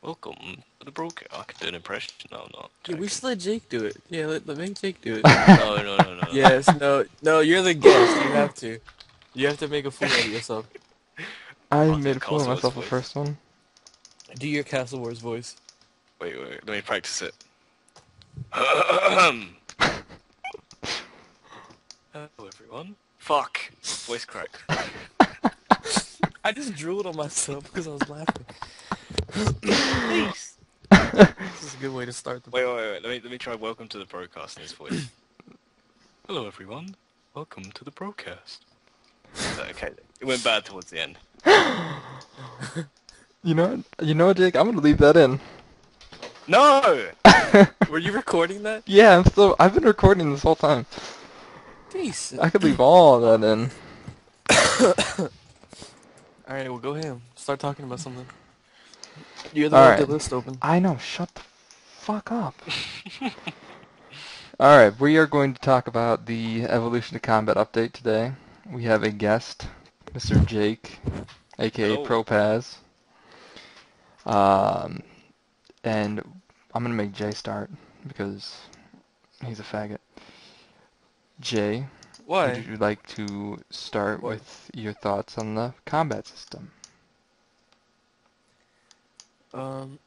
Welcome to the BroCast. I can do an impression. No, I'm not. Yeah, we Joking. should let Jake do it. Yeah, let make Jake do it. No, no, no, no, no. Yes, no, no, you're the guest. You have to. You have to make a fool out of yourself. I I'll do made a fool of Castle's myself the voice. first one. Do your Castle Wars voice. Wait. Let me practice it. Hello, everyone. Fuck. Voice crack. I just drooled on myself because I was laughing. Please. This is a good way to start the. Wait. Let me try. Welcome to the BroCast in his voice. Hello, everyone. Welcome to the BroCast. Okay, it went bad towards the end. You know, Jake. I'm gonna leave that in. No. Were you recording that? Yeah, I've been recording this whole time. Decent. I could leave all of that in. All right, well, go ahead. Start talking about something. You're the All one with right. the list open. I know. Shut the fuck up. All right, we are going to talk about the Evolution to Combat update today. We have a guest, Mr. Jake, aka Hello. ProPaz. Um, and I'm gonna make Jay start because he's a faggot. Jay, would Why? you like to start What? with your thoughts on the combat system? Um,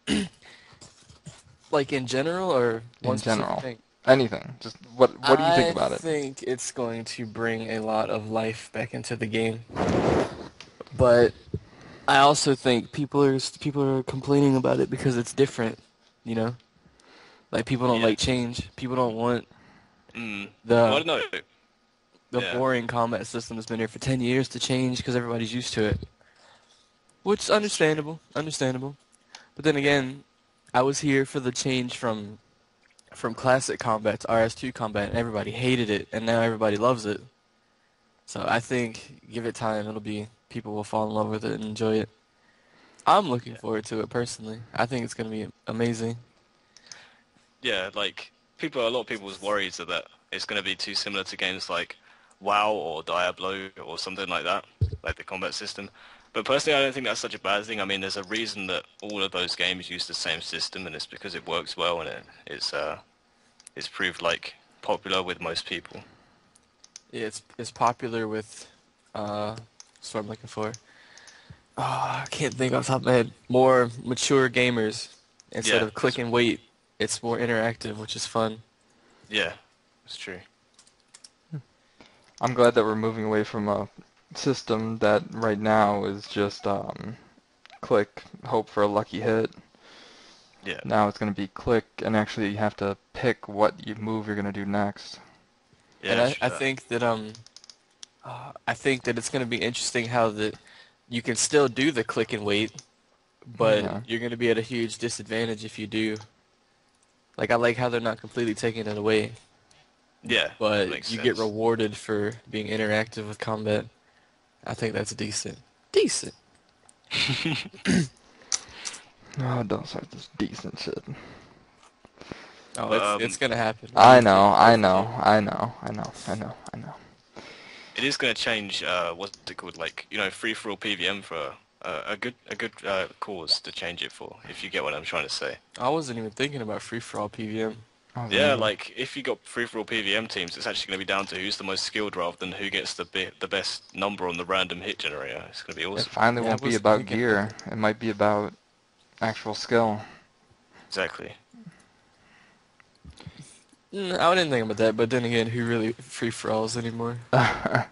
like in general or one In specific general, thing? anything. Just what do you think I about it? think it's going to bring a lot of life back into the game, but I also think people are complaining about it because it's different, you know? Like people don't Yeah. like change. People don't want Mm. the Well, no. the Yeah. boring combat system that's been here for 10 years to change because everybody's used to it. Which is That's true. understandable. But then Yeah. again, I was here for the change from classic combat to RS2 combat and everybody hated it and now everybody loves it. So I think give it time, people will fall in love with it and enjoy it. I'm looking Yeah. forward to it personally. I think it's gonna be amazing. Yeah. Like a lot of people's worries are that it's going to be too similar to games like WoW or Diablo or something like that, like the combat system. But personally, I don't think that's such a bad thing. I mean, there's a reason that all of those games use the same system, and it's because it works well and it's proved like popular with most people. Yeah, it's popular with that's what I'm looking for. Oh, I can't think off the top of my head. More mature gamers instead Yeah. of click and wait. It's more interactive, which is fun. Yeah. It's true. I'm glad that we're moving away from a system that right now is just click, hope for a lucky hit. Yeah. Now it's going to be click and actually you have to pick what you move you're going to do next. Yeah. And It's I, true I that. think that I think that it's gonna be interesting how you can still do the click and wait, but Yeah. you're gonna be at a huge disadvantage if you do. Like I like how they're not completely taking it away, Yeah. That but makes you get sense. rewarded for being interactive with combat. I think that's decent. Decent. Oh, don't start this decent shit. Oh, But it's gonna happen when I you get know, I past the know, game. I know, I know, I know, I know. it is going to change. What's it called? Like free for all PVM for a good cause to change it for. If you get what I'm trying to say. I wasn't even thinking about free for all PVM. I wasn't Yeah, either. like if you got free for all PVM teams, it's actually going to be down to who's the most skilled rather than who gets the best number on the random hit generator. It's going to be It awesome. finally Yeah, I won't be wasn't about thinking about gear. that. It might be about actual skill. Exactly. I didn't think about that, but then again, who really free for alls anymore? Well,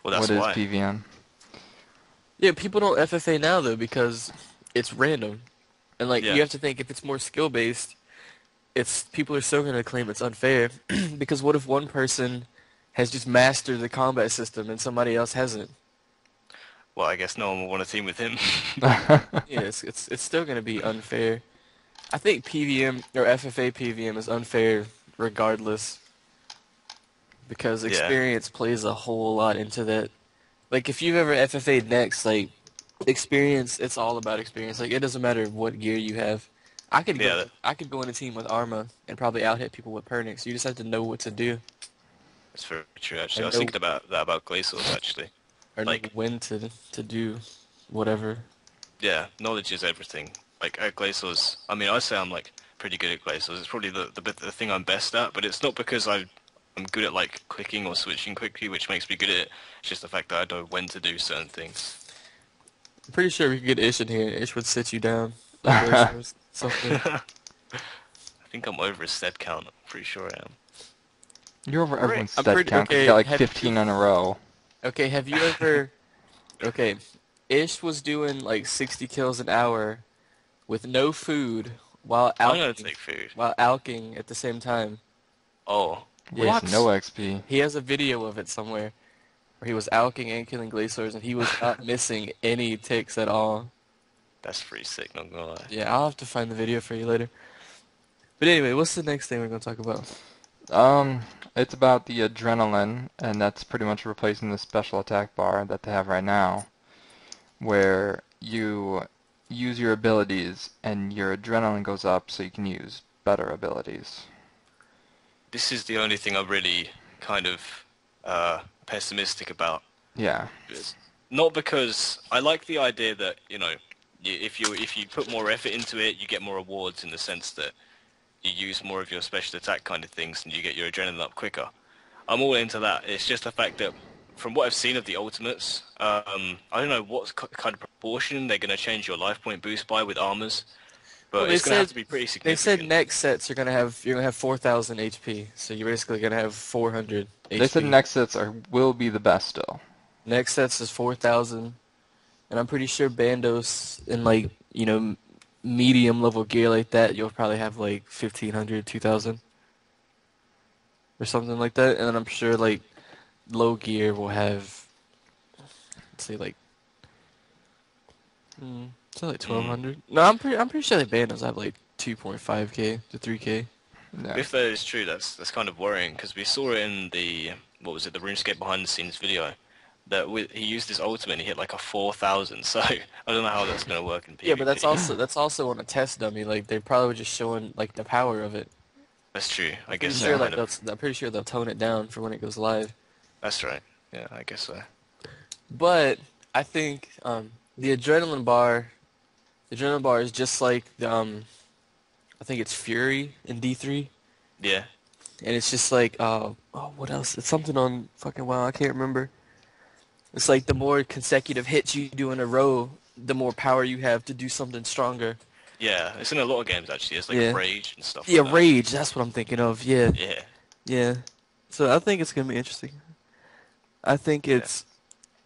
What that's is why. PVM? Yeah, people don't FFA now though because it's random. And like you Yeah. have to think if it's more skill based, it's people are still gonna claim it's unfair because what if one person has just mastered the combat system and somebody else hasn't? Well, I guess no one will want to team with him. Yeah, it's still gonna be unfair. I think PVM or FFA PVM is unfair regardless because Yeah. experience plays a whole lot into that. Like if you've ever FFA'd next, like experience, it's all about experience. Like it doesn't matter what gear you have. Yeah. I could go in a team with Arma and probably out hit people with Pernix. You just have to know what to do That's very true. Actually, I and was thinking about that about Glacials actually. know Like, when to do whatever. yeah, knowledge is everything. like at Glaciers, I mean, I say I'm like pretty good at Glaciers. It's probably the thing I'm best at, but it's not because I'm good at like clicking or switching quickly, which makes me good at it. It's just the fact that I know when to do certain things. I'm pretty sure we could get Ish in here. Ish would sit you down at Glaciers. Something. I think I'm over a set count. I'm pretty sure I am. You're over Rick. everyone's I'm stat pretty count because you got okay. like Have 15 you? in a row. Okay. Have you ever? Okay. Ish was doing like 60 kills an hour with no food while I'm gonna alking, take food. while alking at the same time. Oh, Yeah. With no what? XP. He has a video of it somewhere where he was alking and killing Glaciers, and he was not missing any ticks at all. That's pretty sick. Not gonna lie. Yeah, I'll have to find the video for you later. But anyway, what's the next thing we're gonna talk about? Um, it's about the adrenaline, and that's pretty much replacing the special attack bar that they have right now, where you use your abilities and your adrenaline goes up so you can use better abilities. This is the only thing I'm really kind of pessimistic about. Yeah. It's not because I like the idea that if you put more effort into it, you get more rewards in the sense that you use more of your special attack kind of things and you get your adrenaline up quicker. I'm all into that. It's just the fact that from what I've seen of the ultimates, I don't know what kind of proportion they're going to change your life point boost by with armors, Well, but it's going to have to be pretty they said significant. next sets you're gonna have 4,000 HP, so you're basically gonna have 400 HP. They said next sets will be the best still. Next sets is 4,000, and I'm pretty sure Bandos in like medium level gear like that you'll probably have like 1,500, 2,000, or something like that, and then I'm sure like low gear will have, let's say like, say like Mm. 1,200. No, I'm pretty sure the Bandos have like 2.5k to 3k. Yeah. If that is true, that's kind of worrying because we saw it in the what was it, the RuneScape behind the scenes video that he used his ultimate and he hit like a 4,000. So I don't know how that's going to work in Yeah, but that's PvP. also on a test dummy. Like they're probably just showing like the power of it. That's true. I'm I pretty guess sure they're Yeah. like kind of. I'm pretty sure they'll tone it down for when it goes live. That's right. Yeah, I guess so. But I think the adrenaline bar is just like I think it's Fury in D3, Yeah. and it's just like what else? It's something on fucking WoW. I can't remember. It's like the more consecutive hits you do in a row, the more power you have to do something stronger. Yeah, it's in a lot of games actually. It's like Yeah. Rage and stuff Yeah, like that. Rage. That's what I'm thinking of. Yeah, Yeah. yeah. So I think it's gonna be interesting. I think Yeah.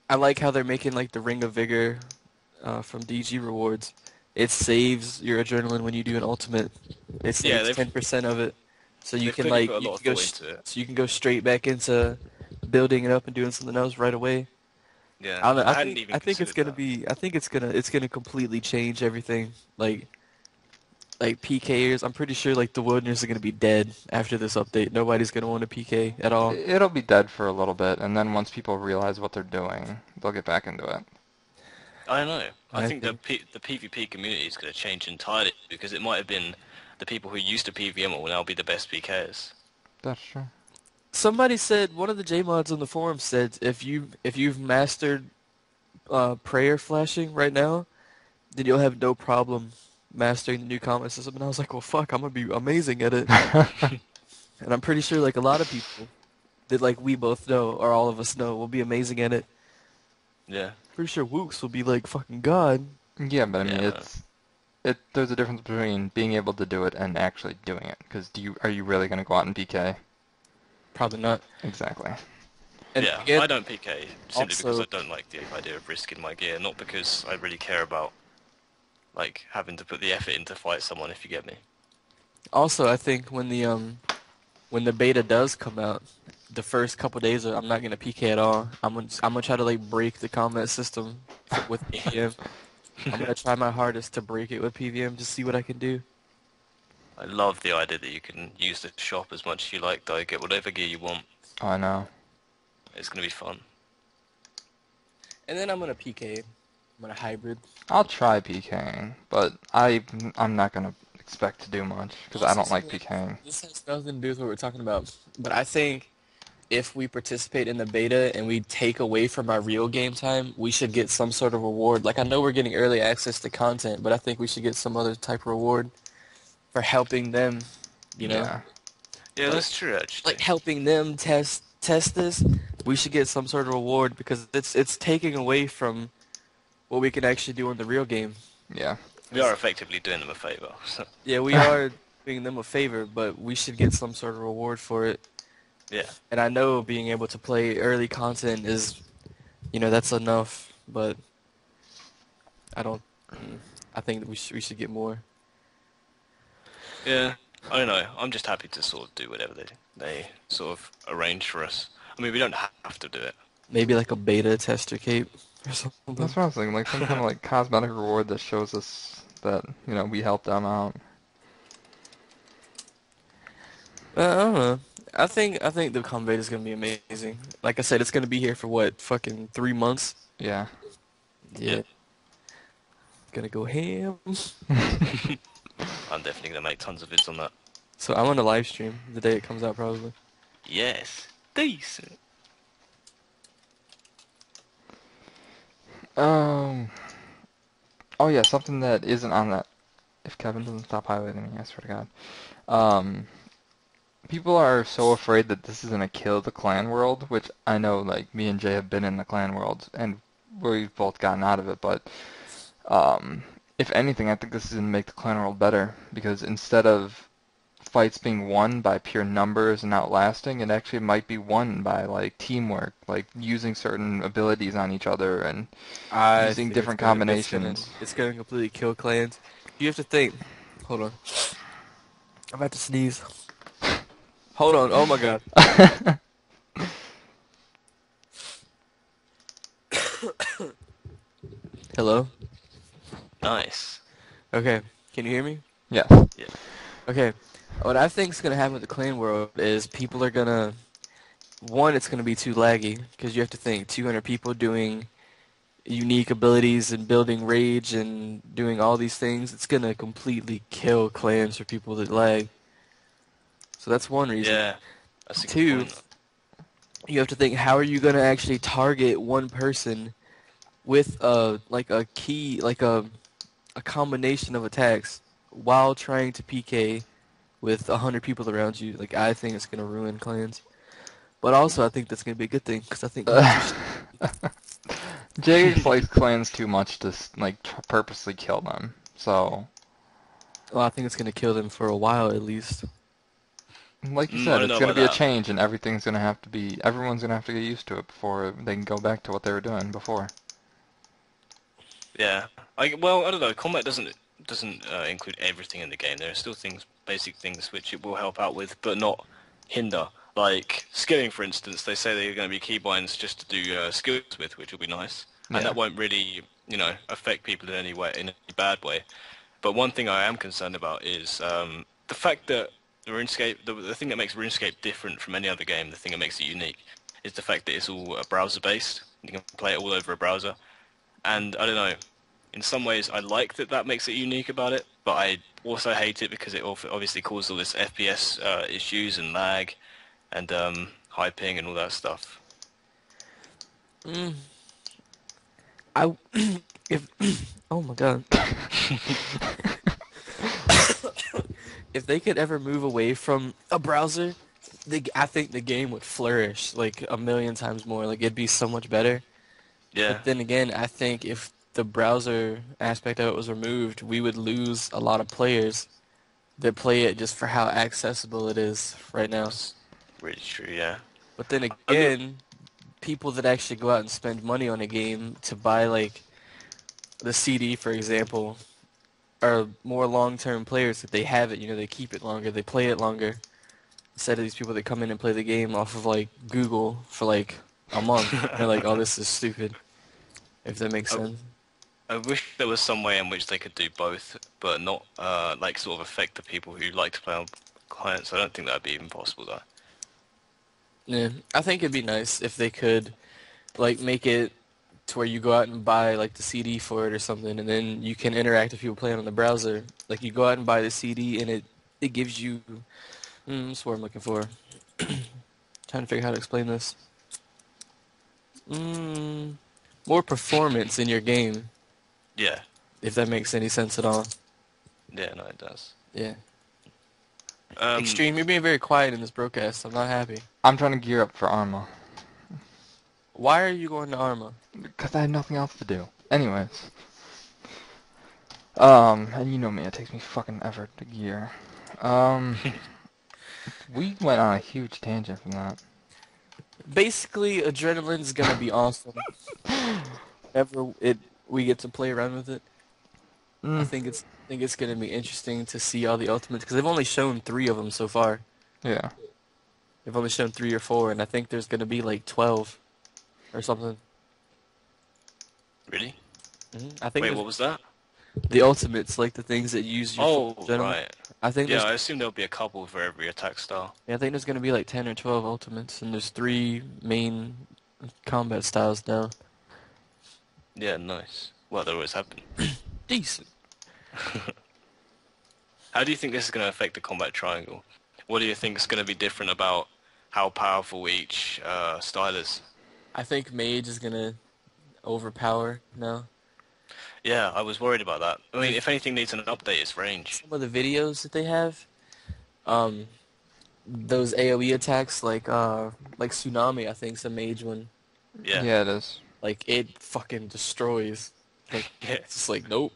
I like how they're making like the Ring of Vigor from DG rewards. It saves your adrenaline when you do an ultimate. It Yeah, saves 10% of it, so you they've can clearly like put a lot of thought into it. so you can go straight back into building it up and doing something else right away. Yeah, I don't know. I hadn't even I think it's considered gonna that. be. I think it's gonna completely change everything. Like PKers. I'm pretty sure like the Wilderness are gonna be dead after this update. Nobody's gonna want a PK at all. It'll be dead for a little bit, and then once people realize what they're doing, they'll get back into it. I don't know. I I think think. the PvP community is going to change entirely because it might have been the people who used to PvM will now be the best PKs. That's true. Somebody said one of the J mods on the forum said if you've mastered prayer flashing right now, then you'll have no problem mastering the new combat system. And I was like, well, fuck, I'm gonna be amazing at it. And I'm pretty sure like a lot of people that like we both know or all of us know will be amazing at it. Yeah. Pretty sure Wooks will be like fucking god. Yeah, but I mean, Yeah. there's a difference between being able to do it and actually doing it. Because are you really going to go out and PK? Probably not. Exactly. And Yeah, again, I don't PK simply because I also, don't like the idea of risking my gear, not because I really care about like having to put the effort in to fight someone. If you get me. I think when the beta does come out, the first couple days I'm not gonna PK at all. I'm gonna try to like break the combat system with PVM. I'm gonna try my hardest to break it with PVM to see what I can do. I love the idea that you can use the shop as much as you like, though. Get whatever gear you want. Oh, I know. It's gonna be fun. And then I'm gonna PK. I'm gonna hybrid. I'll try PKing, but I'm not going to expect to do much because I don't like PKing. This has nothing to do with what we're talking about, but I think if we participate in the beta and we take away from our real game time, we should get some sort of reward. Like I know we're getting early access to content, but I think we should get some other type of reward for helping them, you know? Yeah. Yeah, Like that's true actually. like helping them test this. We should get some sort of reward because it's taking away from what we can actually do in the real game. Yeah. We are effectively doing them a favor. So, Yeah, we are doing them a favor, but we should get some sort of reward for it. yeah. And I know being able to play early content is, that's enough, but I don't. I think that we should get more. Yeah. I don't know. I'm just happy to sort of do whatever they sort of arrange for us. I mean, we don't have to do it. Maybe like a beta tester cape or something. That's what I was thinking. Like some kind of like cosmetic reward that shows us that we helped them out. I don't know. I think the combat is gonna be amazing. Like I said, it's gonna be here for what, fucking 3 months. Yeah. Yeah. Gonna go ham. I'm definitely gonna make tons of vids on that. So I'm on a live stream the day it comes out probably. Yes. Decent. Oh yeah, something that isn't on that. If Kevin doesn't stop highlighting me, I swear to God. People are so afraid that this is gonna kill the clan world, which I know, like me and Jay have been in the clan world, and we've both gotten out of it. But if anything, I think this is gonna make the clan world better because instead of fights being won by pure numbers and outlasting, it actually might be won by like teamwork, like using certain abilities on each other and I using think different it's gonna, combinations. it's gonna completely kill clans. You have to think. Hold on. I'm about to sneeze. Hold on. Oh my god. Hello? Nice. Okay. Can you hear me? Yes. Yeah. Okay. What I think is going to happen with the clan world is people are going to... One, it's going to be too laggy, because you have to think 200 people doing unique abilities and building rage and doing all these things. It's going to completely kill clans for people that lag. So that's one reason. Yeah. That's a good Two, point. you have to think, how are you going to actually target one person with a key, like a combination of attacks while trying to PK with 100 people around you? Like, I think it's gonna ruin clans. But also, I think that's gonna be a good thing because I think Jay just likes clans too much to like purposely kill them. So, well, I think it's gonna kill them for a while at least. like you I said, don't it's know gonna about be a that. change, and everything's gonna have to be. Everyone's gonna have to get used to it before they can go back to what they were doing before. Yeah. Well, I don't know. Combat doesn't include everything in the game. There are still basic things which it will help out with, but not hinder. Like skilling, for instance, they say they're going to be keybinds just to do skills with, which will be nice, and Yeah. that won't really, affect people in any way, in any bad way. But one thing I am concerned about is the fact that RuneScape, the thing that makes RuneScape different from any other game, the thing that makes it unique, is the fact that it's all browser-based. You can play it all over a browser. And I don't know, in some ways I like that makes it unique about it, but I also hate it because it obviously causes all this FPS issues and lag and high ping and all that stuff. Mm, I if oh my god, if they could ever move away from a browser, I think the game would flourish like a million times more. Like it'd be so much better. Yeah, But then again, I think if the browser aspect of it was removed, we would lose a lot of players that play it just for how accessible it is right now. that's really true, yeah. But then I mean, again, people that actually go out and spend money on a game to buy like the CD, for example, are more long-term players. That they have it, they keep it longer, they play it longer. Instead of these people that come in and play the game off of like Google for like a month, they're like, "Oh, this is stupid." If that makes I, sense. I wish there was some way in which they could do both, but not like sort of affect the people who like to play on clients. I don't think that'd be even possible though. Yeah, I think it'd be nice if they could like make it to where you go out and buy like the CD for it or something, and then you can interact with people playing on the browser. Like you go out and buy the CD, and it gives you what's what I'm looking for. Trying trying to figure out how to explain this. More performance in your game, Yeah. if that makes any sense at all. Yeah, no, it does. Yeah. Um, Extreme, you're being very quiet in this broadcast. I'm not happy. I'm trying to gear up for Arma. Why are you going to Arma? Because I had nothing else to do. Anyways. And you know me, it takes me fucking effort to gear. We went on a huge tangent from that. Basically, Adrenaline's gonna be awesome. Ever we get to play around with it. I Mm, think it's gonna be interesting to see all the ultimates because they've only shown 3 of them so far. yeah. They've only shown 3 or 4, and I think there's gonna be like 12 or something. really? I think Wait, what was that? the ultimates, like the things that use your full Oh, adrenaline. right. I think Yeah, there's I assume there'll be a couple for every attack style. I think there's gonna be like 10 or 12 ultimates, and there's 3 main combat styles now. Yeah, nice. Well, there always have been. Decent. How do you think this is going to affect the combat triangle? What do you think is going to be different about how powerful each style is? I think Mage is gonna overpower now. Yeah, I was worried about that. I mean, if anything needs an update, it's range. Some of the videos that they have, those AoE attacks like Tsunami, I think is a Mage one. Yeah. Yeah, it is. Like it fucking destroys. Like Yeah. it's just like nope.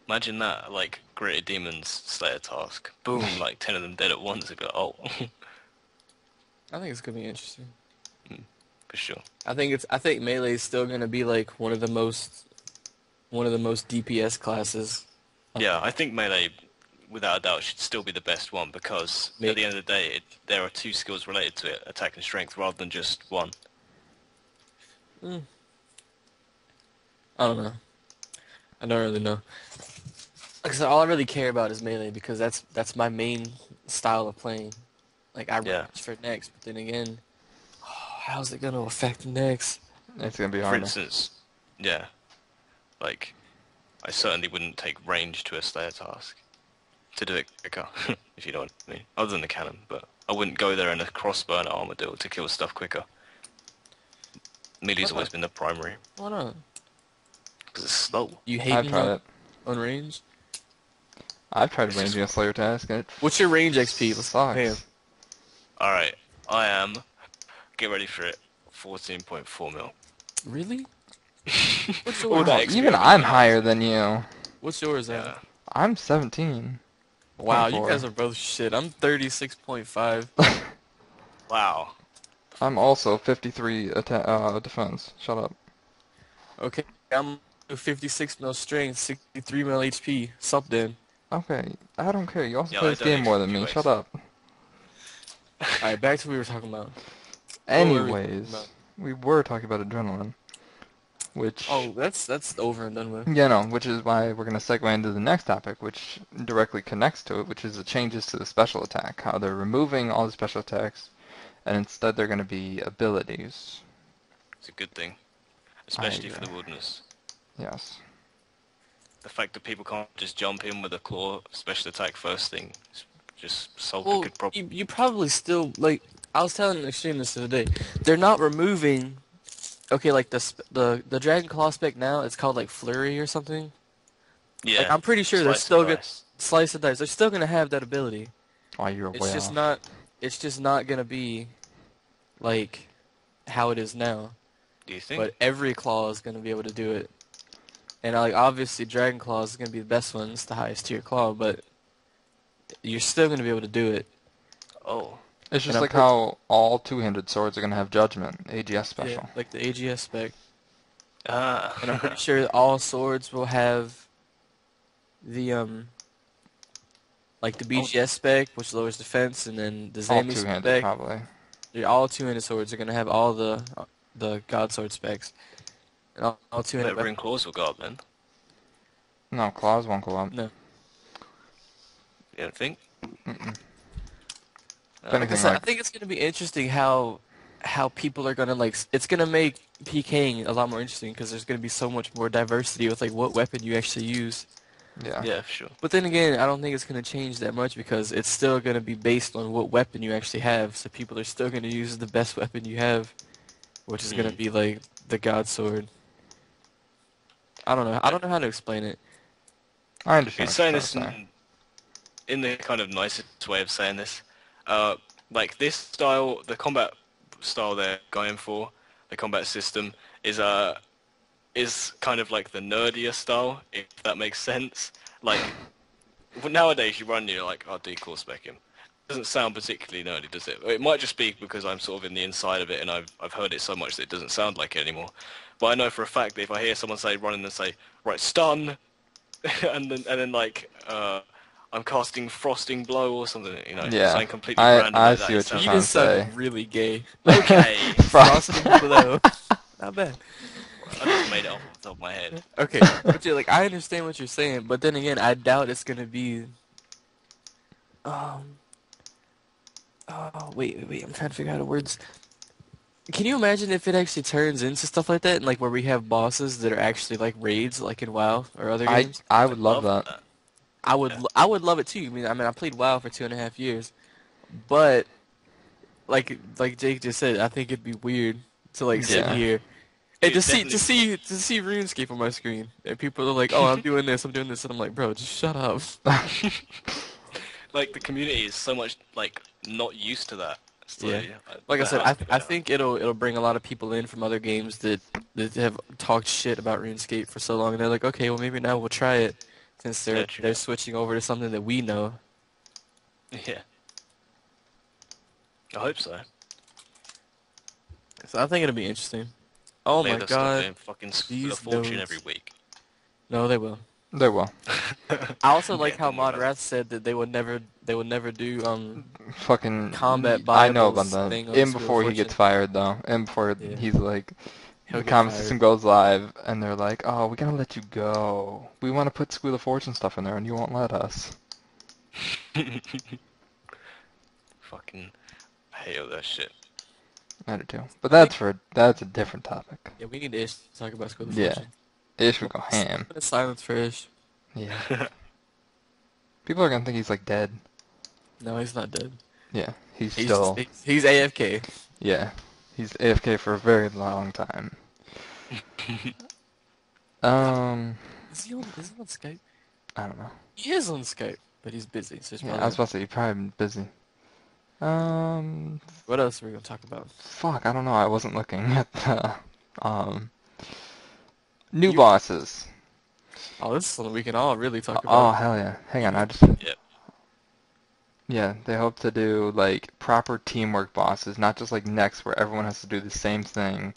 Imagine that, like, Gritted Demons Slayer task. Boom, like 10 of them dead at once. I'd be like, oh. I think it's gonna be interesting. For sure. I think Melee is still gonna be like one of the most DPS classes. Yeah, I think Melee, without a doubt, should still be the best one because at the end of the day, there are 2 skills related to it, attack and strength, rather than just one. I don't know. I don't really know. Like I said, all I really care about is Melee because that's my main style of playing. Like I Yeah. reach for next, but then again, how's it gonna affect next? It's gonna be For harder. instance, yeah, like, I certainly wouldn't take range to a Slayer task to do it quicker, if you know what I mean. Other than the cannon, but I wouldn't go there in a crossbow and armadillo to kill stuff quicker. Melee's Why always not? been the primary, Why not? because it's slow. You I've hate tried it. on range? I've tried It's just- ranging a Slayer task, and it What's your range XP? Let's sucks. pay him. Alright, I am, get ready for it, 14.4 mil. Really? What's All yours? that Wow, XP even over I'm the higher than you. What's yours Yeah. at? I'm 17. Wow, you 24. guys are both shit. I'm 36.5. Wow. I'm also 53 defense. Shut up. Okay, I'm 56 mil strength, 63 mil HP. Sup then? Okay, I don't care. You also Yeah, play I this don't game more than me. expect Shut you, up. Alright, back to what we were talking about. What were we talking Anyways, about? we were talking about adrenaline, which Oh, that's over and done with. yeah, no, which is why we're gonna segue into the next topic, which directly connects to it, which is the changes to the special attack. How they're removing all the special attacks, and instead they're gonna be abilities. It's a good thing, especially for the agree. wilderness. Yes. The fact that people can't just jump in with a claw special attack first thing just solved a Well, good problem. you probably still like. I was telling Extreme this the other day. They're not removing. Okay, like the Dragon Claw spec now, it's called like Flurry or something. Yeah. Like I'm pretty sure they're Slice still and gonna dice. slice and dice. They're still gonna have that ability. Oh, you're It's way just off. not. It's just not gonna be like how it is now. Do you think? But every claw is gonna be able to do it. And like obviously Dragon Claw is gonna be the best one. It's the highest tier claw, but you're still gonna be able to do it. Oh. It's just I'm like pretty- how all two-handed swords are gonna have judgment, AGS special. Yeah, like the AGS spec. Ah. And I'm pretty sure all swords will have the like the BGS spec, which lowers defense, and then the All Zami two-handed, spec. probably. All two-handed swords are gonna have all the God Sword specs. And all two-handed But ring claws will go up then. No, claws won't go up. No. You don't think? Mm-mm. Uh, If Like I anything, said, I like, think it's gonna be interesting how people are gonna like. It's gonna make PKing a lot more interesting because there's gonna be so much more diversity with like what weapon you actually use. Yeah. Yeah, for sure. But then again, I don't think it's going to change that much because it's still going to be based on what weapon you actually have. So people are still going to use the best weapon you have, which is going to Mm. be like the God Sword. I don't know. I I, don't know how to explain it. I understand it's what you're saying trying to this say. in the kind of nicest way of saying this. Uh, like this style, the combat style they're going for, the combat system is kind of like the nerdier style, if that makes sense. Like nowadays, you run, you're like, oh, decoy spec him. Doesn't sound particularly nerdy, does it? It might just be because I'm sort of in the inside of it, and I've heard it so much that it doesn't sound like it anymore. But I know for a fact that if I hear someone say run in and say right stun, and then like I'm casting frosting blow or something, Yeah. something completely I random I like that, see it what you're You sounds trying to just sounded say. really gay. okay. Frost. Frosting blow. Not bad. I just made it off the top of my head. Okay, but yeah, like I understand what you're saying, but then again, I doubt it's gonna be. Um. Oh wait. I'm trying to figure out the words. Can you imagine if it actually turns into stuff like that, and like where we have bosses that are actually like raids, like in WoW or other I games? I would I'd love love that. that. Yeah. I would love it too. I played WoW for 2.5 years, but like Jake just said, I think it'd be weird to like sit Yeah. here and It'd definitely to see RuneScape on my screen, and people are like, "Oh, I'm doing this," and I'm like, "Bro, just shut up." like the community is so much like not used to that. So Yeah. Like I that said, has to be I better. think it'll bring a lot of people in from other games that have talked shit about RuneScape for so long, and they're like, okay, well maybe now we'll try it since Yeah, true. they're switching over to something that we know. Yeah, I hope so. So I think it'll be interesting. Oh Maybe my they'll stop God, doing fucking School of these Fortune every nodes. week. No, they will. They will. I also like Yeah, how don't worry about Modrath said that they would never do Fucking, combat I know about Bibles that. thing on Even School of before he gets Fortune. fired, though. And before Yeah, he's like, he'll the get comment fired. system goes live, and they're like, "Oh, we gotta let you go. We want to put School of Fortune stuff in there, and you won't let us." it. Fucking hate all that shit. I do too. But I think that's a different topic. yeah, we need Ish to talk about School of Yeah, Fortune. Ish would go ham. Put a silence for Ish. Yeah. People are gonna think he's like dead. No, he's not dead. Yeah, he's He's just still. he's AFK. Yeah, he's AFK for a very long time. Um, Is he on Skype? I don't know. He is on Skype, but he's busy, so he's Yeah, probably I was not. about to say you're probably busy. What else are we gonna talk about? Fuck, I don't know. I wasn't looking at the um new You bosses. Oh, this is something we can all really talk Oh about. hell yeah! Hang on, You I just Yep. yeah. They hope to do like proper teamwork bosses, not just like next where everyone has to do the same thing,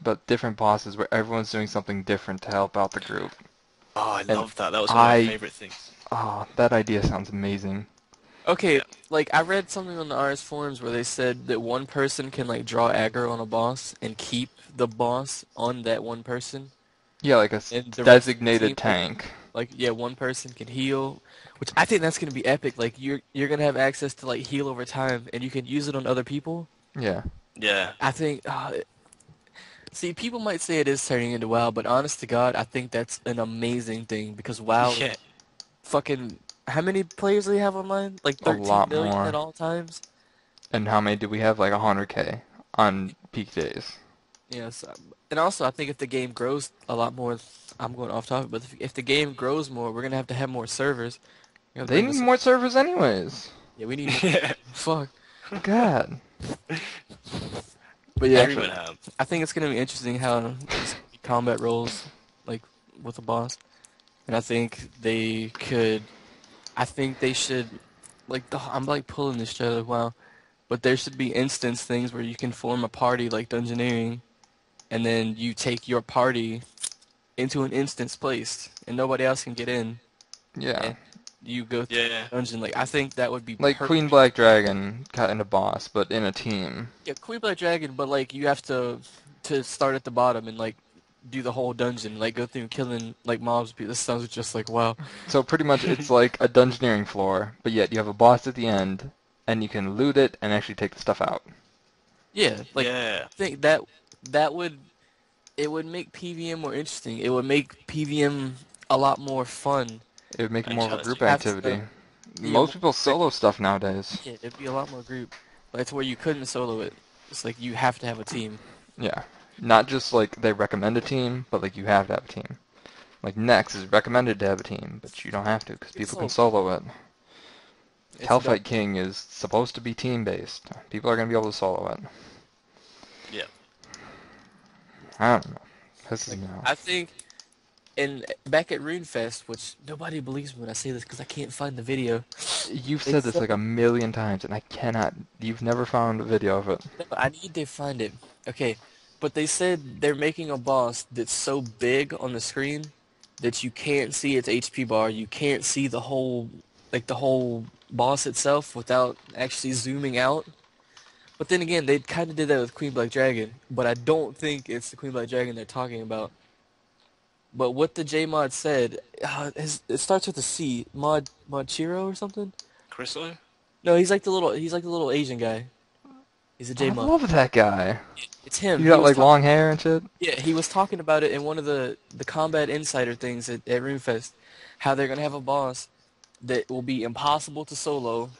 but different bosses where everyone's doing something different to help out the group. Oh, I And love that. That was one of my I favorite things. that idea sounds amazing. Okay, Yeah. like I read something on the RS forums where they said that one person can like draw aggro on a boss and keep the boss on that one person, Yeah, like a and the rest of the designated team tank. like yeah, one person can heal, which I think that's gonna be epic. Like you're gonna have access to like heal over time, and you can use it on other people. Yeah. Yeah. I think. See, people might say it is turning into WoW, but honest to God, I think that's an amazing thing because WoW, Yeah. fucking, how many players do they have online? Like A 13 lot million at more. all times. And how many do we have? Like 100K on peak days. Yes, and also I think if the game grows a lot more, I'm going off topic, but if the game grows more, we're gonna have more servers. We have to They bring the need more servers anyways. yeah, we need more. Yeah. Fuck. God. But yeah, Actually, Screaming ham. I think it's gonna be interesting how these combat roles, like with a boss, and I think they could. I think they should, like, I'm like pulling this trailer, wow, but there should be instance things where you can form a party like Dungeoneering, and then you take your party into an instance placed, and nobody else can get in, yeah. and you go through Yeah. the dungeon. Like, I think that would be Like Queen perfect. Black Dragon got in a boss, but in a team. Yeah, Queen Black Dragon, but like you have to start at the bottom and like do the whole dungeon, like go through killing like mobs. This sounds just like wow. So pretty much it's like a dungeoneering floor, but yet you have a boss at the end, and you can loot it and actually take the stuff out. Yeah, like Yeah. I think that would it would make PVM more interesting. It would make PVM a lot more fun. It would make it and more of a group challenging. Have to activity. be a Most more people strict. solo stuff nowadays. Yeah, it'd be a lot more group. Like to where you couldn't solo it. It's like you have to have a team. Yeah. Not just like they recommend a team, but like you have to have a team. Like Nex is recommended to have a team, but you don't have to because It's people can solo. solo it. It's dope. Hellfight King is supposed to be team-based. People are going to be able to solo it. Yeah. I don't know. Pisses Like me I off. think in back at RuneFest, which nobody believes me when I say this because I can't find the video. You've They said this said like a million times, and I cannot. You've never found a video of it. no, I need to find it. Okay, but they said they're making a boss that's so big on the screen that you can't see its HP bar. You can't see the whole boss itself without actually zooming out. But then again, they kind of did that with Queen Black Dragon, but I don't think it's the Queen Black Dragon they're talking about. But what the J mod said, it starts with a C, Mod Chiro or something. Chryso? No, he's like the little Asian guy. He's a J I mod. love that guy. It's him. He got like long hair and shit. Yeah, he was talking about it in one of the Combat Insider things at RuneFest, how they're gonna have a boss that will be impossible to solo,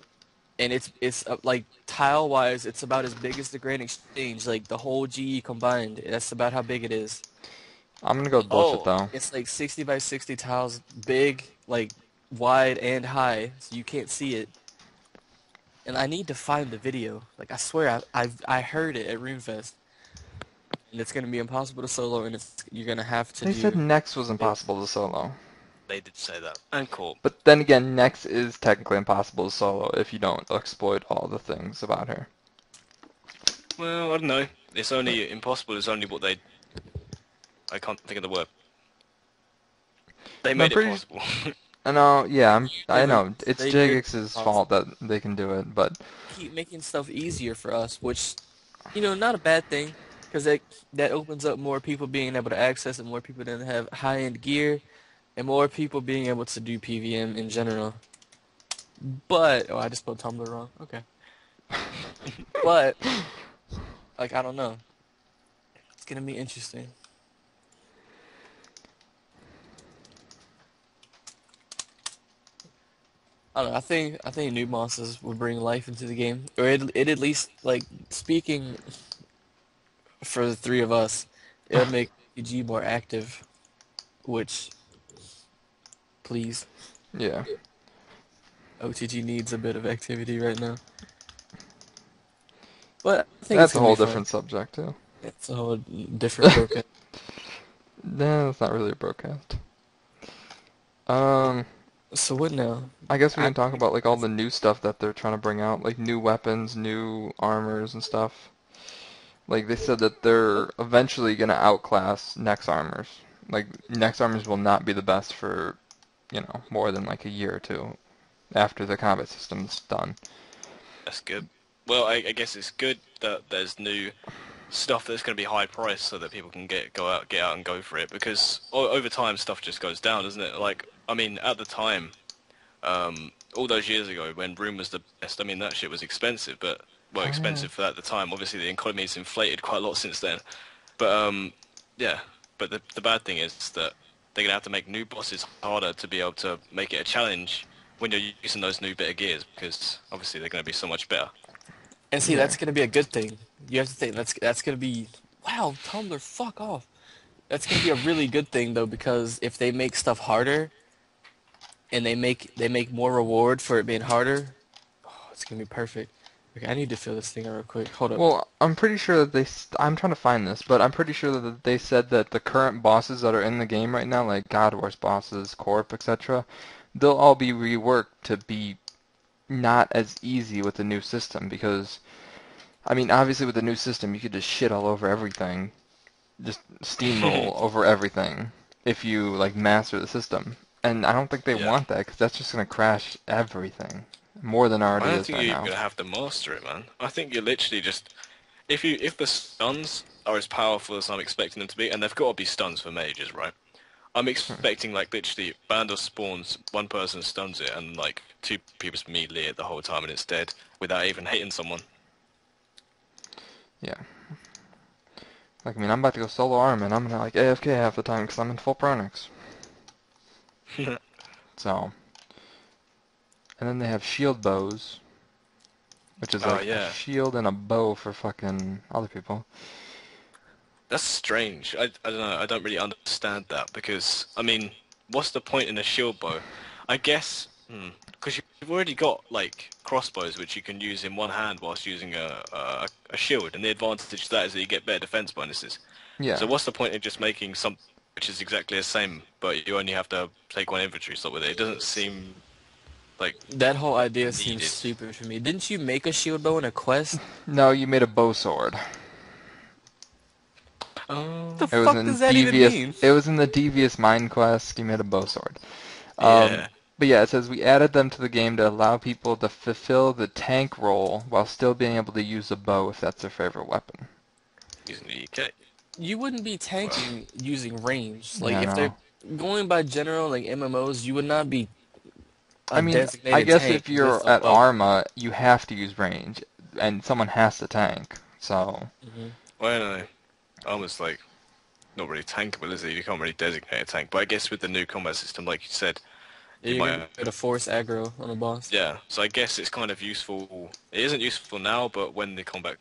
and it's like tile wise, it's about as big as the Grand Exchange, like the whole GE combined. That's about how big it is. I'm gonna go with bullshit Oh, though. It's like 60 by 60 tiles, big, like wide and high, so you can't see it. And I need to find the video. Like I swear, I heard it at RuneFest, and it's gonna be impossible to solo, and you're gonna have to They said do. Nex was impossible to solo. they did say that. And Corp. But then again, Nex is technically impossible to solo if you don't exploit all the things about her. Well, I don't know. It's only impossible. Is only what they. I can't think of the word. They No, I'm made it pretty. possible. I know. Yeah, I Like, know. It's they made it Jagix's possible. fault that they can do it, but Keep making stuff easier for us, which, not a bad thing, because that opens up more people being able to access it, more people that have high-end gear, and more people being able to do PVM in general. But I just spelled Tumblr wrong. Okay. But like I don't know. It's gonna be interesting. I don't know. I think new monsters will bring life into the game, or it at least like speaking for the three of us, it'll make PG more active. Which, please, yeah, OTG needs a bit of activity right now. But I think it's that's a gonna be whole fun. different subject too. It's a whole different broken. Nah, that's not really a broadcast. So what now? I guess we I can talk about like all the new stuff that they're trying to bring out, like new weapons, new armors and stuff. Like they said that they're eventually gonna outclass Nex armors. Like Nex armors will not be the best for, more than like a year or two after the combat system's done. That's good. Well, I guess it's good that there's new stuff that's going to be high priced so that people can get out and go for it because over time stuff just goes down, doesn't it? Like, I mean, at the time, all those years ago when Room was the best, I mean, that shit was expensive, but, well, Oh yeah. expensive for at the time. Obviously, the economy's inflated quite a lot since then. But, yeah. But the bad thing is that they're going to have to make new bosses harder to be able to make it a challenge when you're using those new better gears because, obviously, they're going to be so much better. And see, Yeah. that's gonna be a good thing. You have to think that's gonna be wow, Tumblr, fuck off. That's gonna be a really good thing though, because if they make stuff harder and they make more reward for it being harder, oh, it's gonna be perfect. Okay, I need to fill this thing out real quick. Hold up. Well, I'm pretty sure that I'm trying to find this, but I'm pretty sure that they said that the current bosses that are in the game right now, like God Wars bosses, Corp, etc., they'll all be reworked to be not as easy with the new system because, I mean, obviously with the new system, you could just shit all over everything, just steamroll over everything if you like master the system. And I don't think they Yeah. want that because that's just gonna crash everything more than I already don't is think right you're even now. gonna have to master it, man. I think you're literally just if the stuns are as powerful as I'm expecting them to be, and they've got to be stuns for mages, right? I'm expecting like literally Bandor spawns, one person stuns it, and like two people immediately it the whole time, and it's dead without even hitting someone. Yeah. Like, I mean, I'm about to go solo arm, and I'm gonna like AFK half the time because I'm in full pronix. So, and then they have shield bows, which is Oh like a yeah, shield and a bow for fucking other people. that's strange. I don't know. I don't really understand that because I mean, what's the point in a shield bow? I guess because you've already got like crossbows which you can use in one hand whilst using a shield, and the advantage to that is that you get better defense bonuses. Yeah. So what's the point in just making something which is exactly the same, but you only have to take one inventory slot with it? It doesn't seem like That whole idea seems needed. stupid for me. Didn't you make a shield bow in a quest? No, you made a bow sword. What the It was fuck in does that even devious. mean? It was in the devious mind quest. You made a bow sword. Yeah, But yeah, it says we added them to the game to allow people to fulfill the tank role while still being able to use a bow if that's their favorite weapon. using the UK. You wouldn't be Well, tanking using range. Like Yeah, I if they're know. going by general like MMOs, you would not be I a mean, I designated guess tank if with you're a at bow. Arma, you have to use range, and someone has to tank. So Hmm. well, no, almost like not really tankable, is it? You can't really designate a tank. But I guess with the new combat system, like you said, Yeah, you you're gonna be might. able to force aggro on a boss. Yeah, so I guess it's kind of useful. It isn't useful now, but when the combat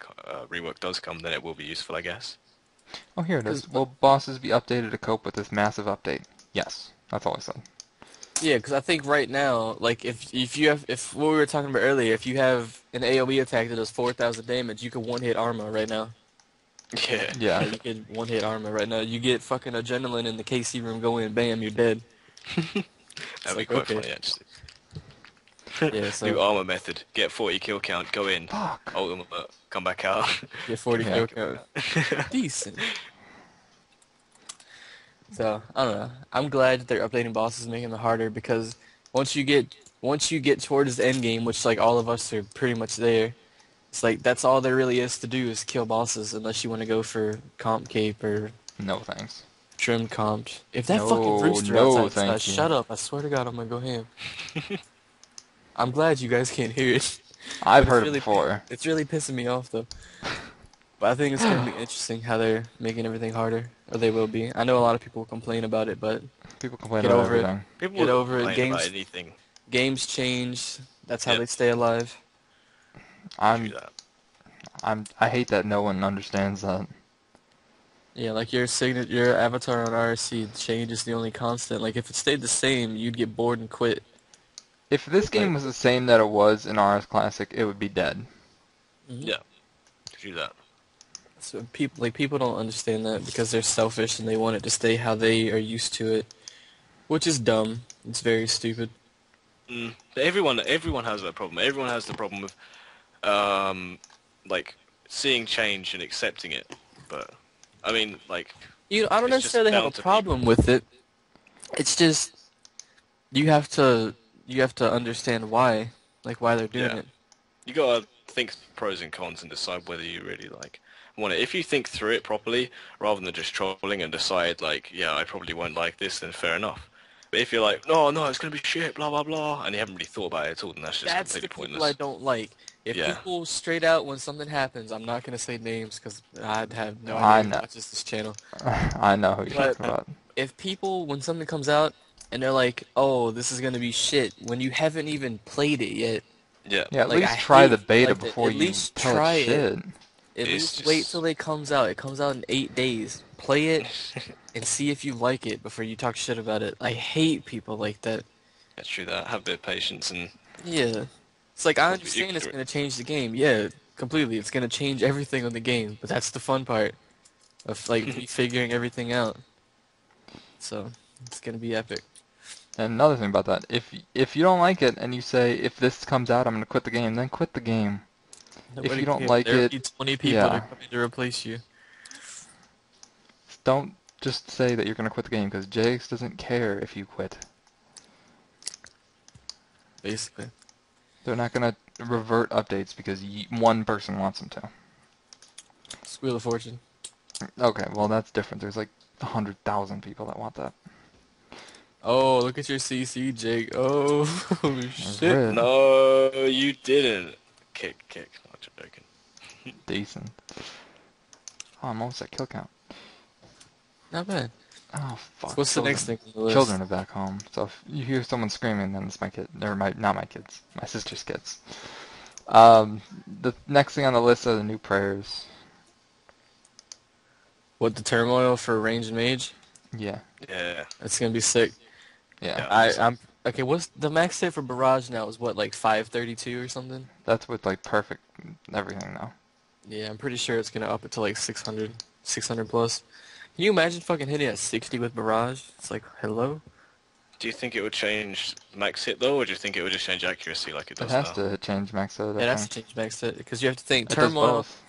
rework does come, then it will be useful, I guess. oh, here it Cause is. Will bosses be updated to cope with this massive update? Yes, that's all I said. yeah, because I think right now, like if you have if what we were talking about earlier, if you have an AOE attack that does 4,000 damage, you can one hit armor right now. Yeah, Yeah. Like you could one hit armor right now. You get fucking adrenaline in the KC room, go in, bam, you're dead. It's that'd be like quite okay, funny actually. yeah. New So armor method: get 40 kill count, go in, Fuck. ultimate, come back out. get 40 get Yeah. more kill kill count, count. decent. So I don't know. I'm glad that they're updating bosses, making them harder because once you get once you get towards the end game, which like all of us are pretty much there, it's like that's all there really is to do is kill bosses unless you want to go for comp cape or No thanks. trim comp. If that fucking No, rooster no, outside decides, thank you. shut up, I swear to God I'm gonna go ham. I'm glad you guys can't hear it, I've but heard it before. it's really pissing me off though. But I think it's gonna be interesting how they're making everything harder, or they will be. I know a lot of people will complain about it, but People complain get about over it. everything. People Get will over it. complain about anything. Games change. That's how Yep, they stay alive. true I'm, that. I hate that no one understands that. Yeah, like your avatar on RSC, change is the only constant. Like if it stayed the same, you'd get bored and quit. If this game Like, was the same that it was in RS Classic, it would be dead. mhm. Yeah, true that. So people don't understand that because they're selfish and they want it to stay how they are used to it, which is dumb. It's very stupid. But everyone has that problem. Everyone has the problem of um, like seeing change and accepting it. But I mean, like, I don't it's just necessarily have down a to people. problem with it. It's just you have to you have to understand why, like why they're doing Yeah, it. you gotta think pros and cons and decide whether you really like want it. If you think through it properly, rather than just trolling and decide like, yeah, I probably won't like this, then fair enough. But if you're like, no, no, it's gonna be shit, blah blah blah, and you haven't really thought about it at all, then that's just That's completely the people I pointless. don't like. If Yeah, people straight out when something happens, I'm not gonna say names because I'd have no I idea who know. watches this channel. I know who you're But talking about. if people, when something comes out and they're like, "Oh, this is gonna be shit," when you haven't even played it yet, yeah, Yeah, at like I least try the hate people beta like that. before At you least tell it try it. shit. At it's least wait just till it comes out. It comes out in 8 days. Play it and see if you like it before you talk shit about it. I hate people like that. that's true that have a bit of patience and Yeah. It's like I you understand can it's do it. gonna change the game. Yeah, completely. It's gonna change everything on the game, but that's the fun part of like me figuring everything out. So it's gonna be epic. And another thing about that, if you don't like it and you say if this comes out I'm gonna quit the game, then quit the game. If Nobody you don't cares. like There will it, be 20 people that yeah, are coming to replace you. don't just say that you're gonna quit the game because JX doesn't care if you quit. Basically. They're not gonna revert updates because one person wants them to. Wheel of Fortune. Okay, well that's different. There's like 100,000 people that want that. Oh, look at your CC, Jake. Oh, There's shit. red, No, you didn't. Kick. Not joking. decent. Oh, I'm almost at kill count. Not bad. Oh So fuck! what's the next thing on the list? Children are back home. So if you hear someone screaming, then it's my kid. Or not my kids. My sister's kids. The next thing on the list are the new prayers. What, the turmoil for range and mage? Yeah, Yeah, That's gonna be sick. yeah. yeah, 100%. I'm okay. What's the max hit for barrage now? Is what, like 532 or something? That's with like perfect everything now. Yeah, I'm pretty sure it's gonna up it to like 600, 600 plus. Can you imagine fucking hitting at 60 with barrage? It's like, hello? Do you think it would change max hit though, or do you think it would just change accuracy like it It does has now? to change max out, I Yeah, that's think. to change max hit because you have to think It does turmoil. both.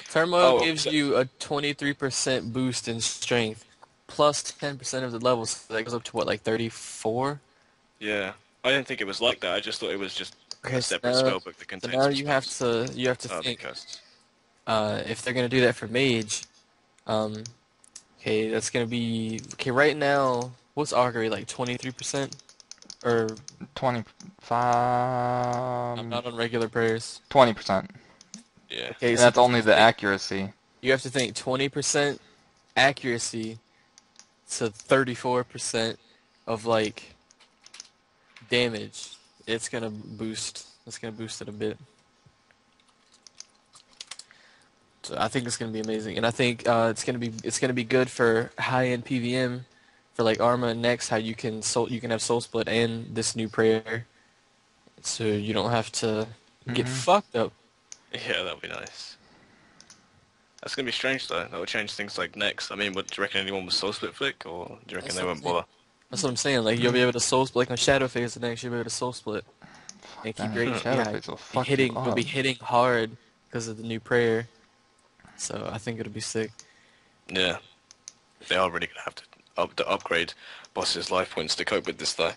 Turmoil Oh, gives you a 23% boost in strength, plus 10% of the levels. So that goes up to what, like 34? yeah. I didn't think it was like that. I just thought it was just a Okay, separate spellbook that so contains now some spells. you have to Oh, think, because if they're gonna do that for mage, um, okay, that's gonna be okay. Right now, what's augury like 23%, or 25, not on regular prayers? 20%. yeah, Okay, And so that's just only the accuracy. you have to think 20% accuracy to 34% of like damage. It's gonna boost. It's gonna boost it a bit. So I think it's gonna be amazing, and I think it's gonna be good for high end PVM, for like Arma and Next. How you can have Soul Split and this new prayer, so you don't have to get Hmm. fucked up. yeah, that'd be nice. That's gonna be strange though. That would change things like next. I mean, would do you reckon anyone was soul split flick, or do you reckon That's they what I'm won't saying. bother? That's what I'm saying. Like you'll be able to Soul Split like on Shadow Phase, and next you'll be able to Soul Split and keep your Dang, HP Shadow high. Fates will fuck you You'll up. be hitting hard because of the new prayer. So I think it'll be sick. Yeah, they are really gonna have to upgrade bosses' life points to cope with this though.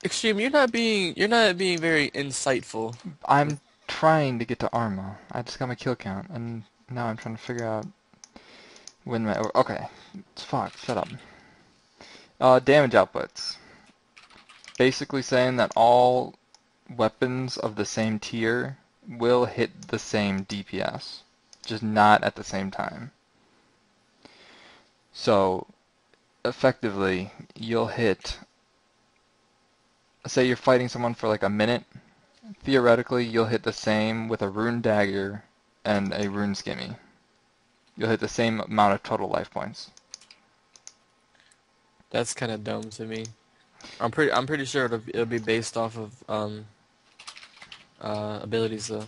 Extreme, you're not being very insightful. I'm trying to get to Arma. I just got my kill count, and now I'm trying to figure out when my... Okay. Fuck, shut up. Damage outputs. Basically saying that all weapons of the same tier will hit the same DPS, just not at the same time. So, effectively, you'll hit... Say you're fighting someone for like a minute, theoretically you'll hit the same with a rune dagger and a rune skimmy. You'll hit the same amount of total life points. That's kind of dumb to me. I'm pretty sure it'll be based off of abilities though.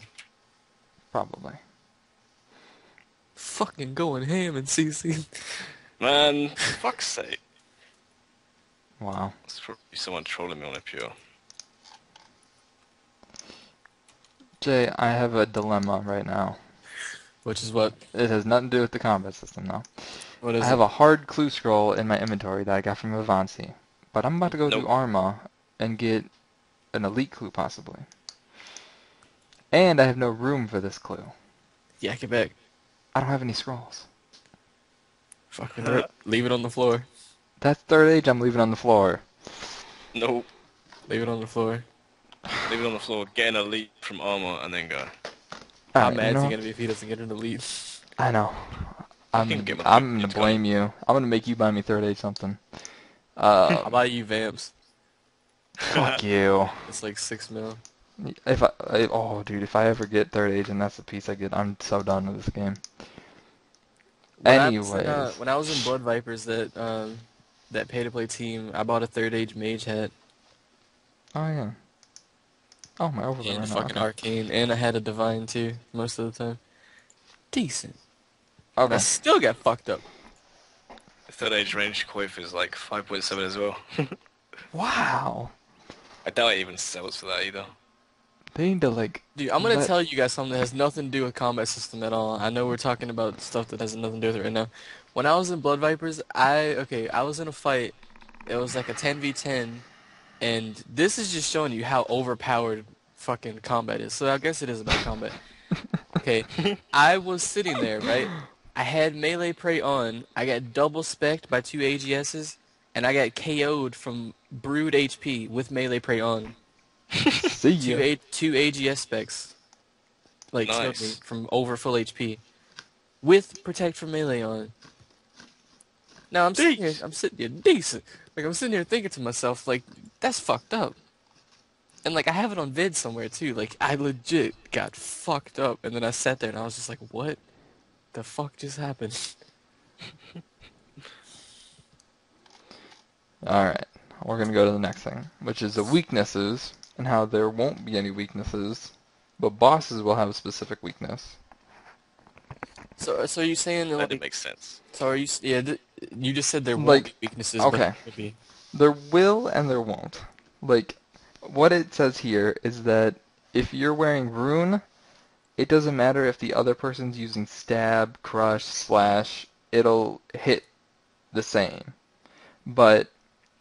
Probably. Fucking going ham in CC. Man, for fuck's sake. Wow. It's probably someone trolling me on a pure. Jay, I have a dilemma right now. Which is what? It has nothing to do with the combat system though. What I is have it? a hard clue scroll in my inventory that I got from Avanci, but I'm about to go do Nope. Arma and get an elite clue possibly. And I have no room for this clue. Yak it back. I don't have any scrolls. Fucking leave it on the floor. That's third age I'm leaving on the floor. Nope. Leave it on the floor. Leave it on the floor, get an elite from armor, and then go. How Alright, mad is he know, gonna be if he doesn't get an elite? I know. I can get my I'm gonna it's blame you. I'm gonna make you buy me third age something. I'll buy you Vamps. Fuck you. It's like 6 mil. Oh dude, if I ever get third age and that's the piece I get, I'm so done with this game. Anyways, When I was in Blood Vipers, that pay to play team, I bought a third age mage hat oh yeah. Oh, my overlay and right now. fucking Okay. arcane, and I had a divine too most of the time. Decent. And I Okay. still got fucked up. Third age range coif is like 5.7 as well. Wow. I doubt it even sells for that either. They need to like Dude, I'm gonna let tell you guys something that has nothing to do with combat system at all. I know we're talking about stuff that has nothing to do with it right now. When I was in Blood Vipers, I was in a fight. It was like a 10v10, and this is just showing you how overpowered fucking combat is. So I guess it is about combat. Okay, I was sitting there, right? I had melee prey on. I got double specced by 2 AGSs, and I got KO'd from brood HP with melee prey on. see ya. Two AGS specs like killed me Nice. from over full HP. with Protect from Melee on. Now Decent. I'm sitting here decent. Like I'm sitting here thinking to myself, like, that's fucked up. And like I have it on vid somewhere too. Like I legit got fucked up, and then I sat there and I was just like, what the fuck just happened? Alright, we're going to go to the next thing, which is the weaknesses, and how there won't be any weaknesses, but bosses will have a specific weakness. So are you saying That like? didn't make sense. So are you? Yeah, you just said there won't Like, be weaknesses, but okay. there could be. There will and there won't. Like, what it says here is that if you're wearing rune, it doesn't matter if the other person's using stab, crush, slash, it'll hit the same. But